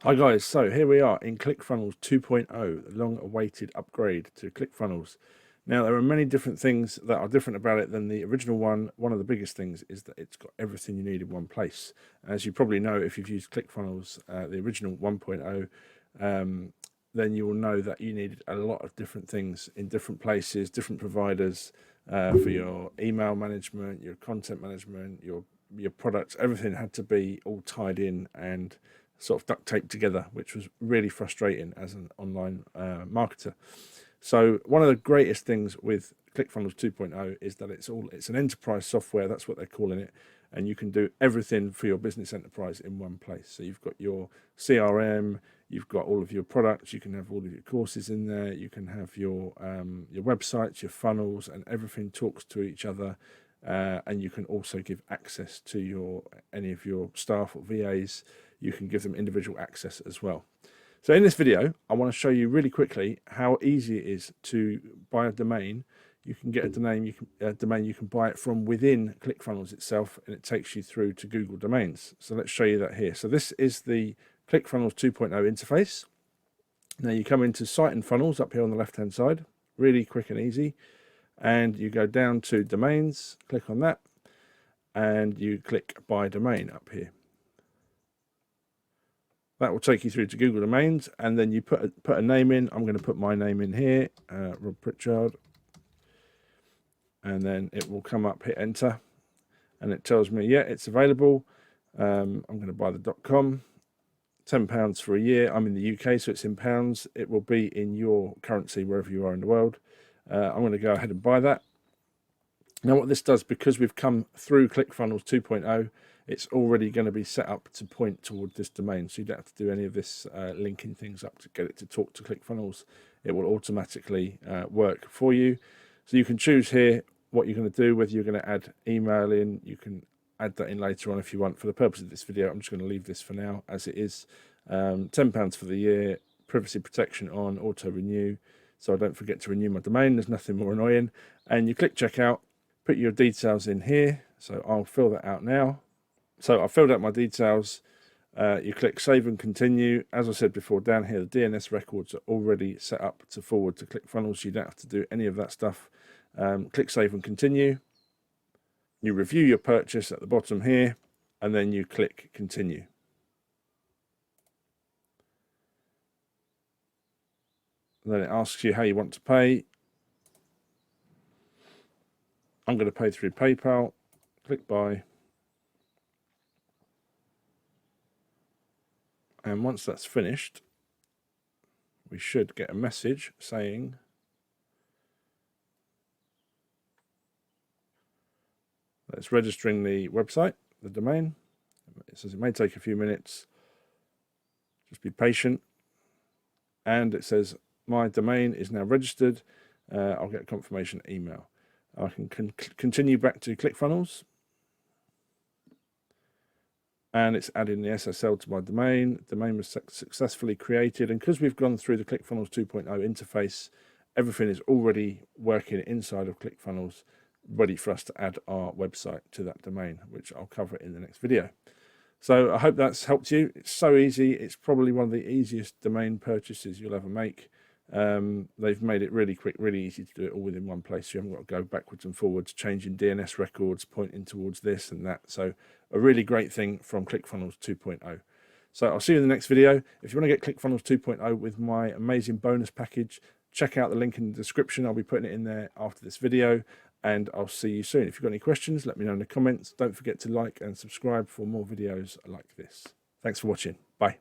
Hi guys, so here we are in ClickFunnels 2.0, the long-awaited upgrade to ClickFunnels. Now there are many different things that are different about it than the original one. One of the biggest things is that it's got everything you need in one place. As you probably know, if you've used ClickFunnels, the original 1.0, then you will know that you needed a lot of different things in different places, different providers for your email management, your content management, your products. Everything had to be all tied in and sort of duct taped together, which was really frustrating as an online marketer. So one of the greatest things with ClickFunnels 2.0 is that it's an enterprise software. That's what they're calling it, and you can do everything for your business enterprise in one place. So you've got your CRM, you've got all of your products, you can have all of your courses in there, you can have your websites, your funnels, and everything talks to each other. And you can also give access to any of your staff or VAs. You can give them individual access as well. So in this video, I want to show you really quickly how easy it is to buy a domain. You can get a domain, you can buy it from within ClickFunnels itself, and it takes you through to Google Domains. So let's show you that here. So this is the ClickFunnels 2.0 interface. Now you come into Site and Funnels up here on the left-hand side, really quick and easy. And you go down to domains, click on that, and you click buy domain up here. That will take you through to Google Domains, and then you put a name in. I'm going to put my name in here, Rob Pritchard, and then it will come up, hit enter, and it tells me, yeah, it's available. I'm going to buy the .com, £10 for a year. I'm in the UK, so it's in pounds. It will be in your currency wherever you are in the world. I'm going to go ahead and buy that. Now what this does, because we've come through ClickFunnels 2.0, it's already going to be set up to point toward this domain. So you don't have to do any of this linking things up to get it to talk to ClickFunnels. It will automatically work for you. So you can choose here what you're going to do, whether you're going to add email in. You can add that in later on if you want. For the purpose of this video, I'm just going to leave this for now as it is. £10 for the year, privacy protection on, auto renew. So I don't forget to renew my domain. There's nothing more annoying. And you click checkout, put your details in here. So I'll fill that out now. So I've filled out my details. You click save and continue. As I said before, down here, the DNS records are already set up to forward to ClickFunnels. You don't have to do any of that stuff. Click save and continue. You review your purchase at the bottom here, and then you click continue. And then it asks you how you want to pay. I'm going to pay through PayPal. Click buy. And once that's finished, we should get a message saying that it's registering the website, the domain. It says it may take a few minutes. Just be patient. And it says my domain is now registered. I'll get a confirmation email. I can continue back to ClickFunnels. And it's adding the SSL to my domain. Domain was successfully created. And because we've gone through the ClickFunnels 2.0 interface, everything is already working inside of ClickFunnels, ready for us to add our website to that domain, which I'll cover in the next video. So I hope that's helped you. It's so easy. It's probably one of the easiest domain purchases you'll ever make. They've made it really quick, really easy to do it all within one place. You haven't got to go backwards and forwards, changing DNS records, pointing towards this and that. So a really great thing from ClickFunnels 2.0. So I'll see you in the next video. If you want to get ClickFunnels 2.0 with my amazing bonus package, check out the link in the description. I'll be putting it in there after this video, and I'll see you soon. If you've got any questions, let me know in the comments. Don't forget to like and subscribe for more videos like this. Thanks for watching. Bye.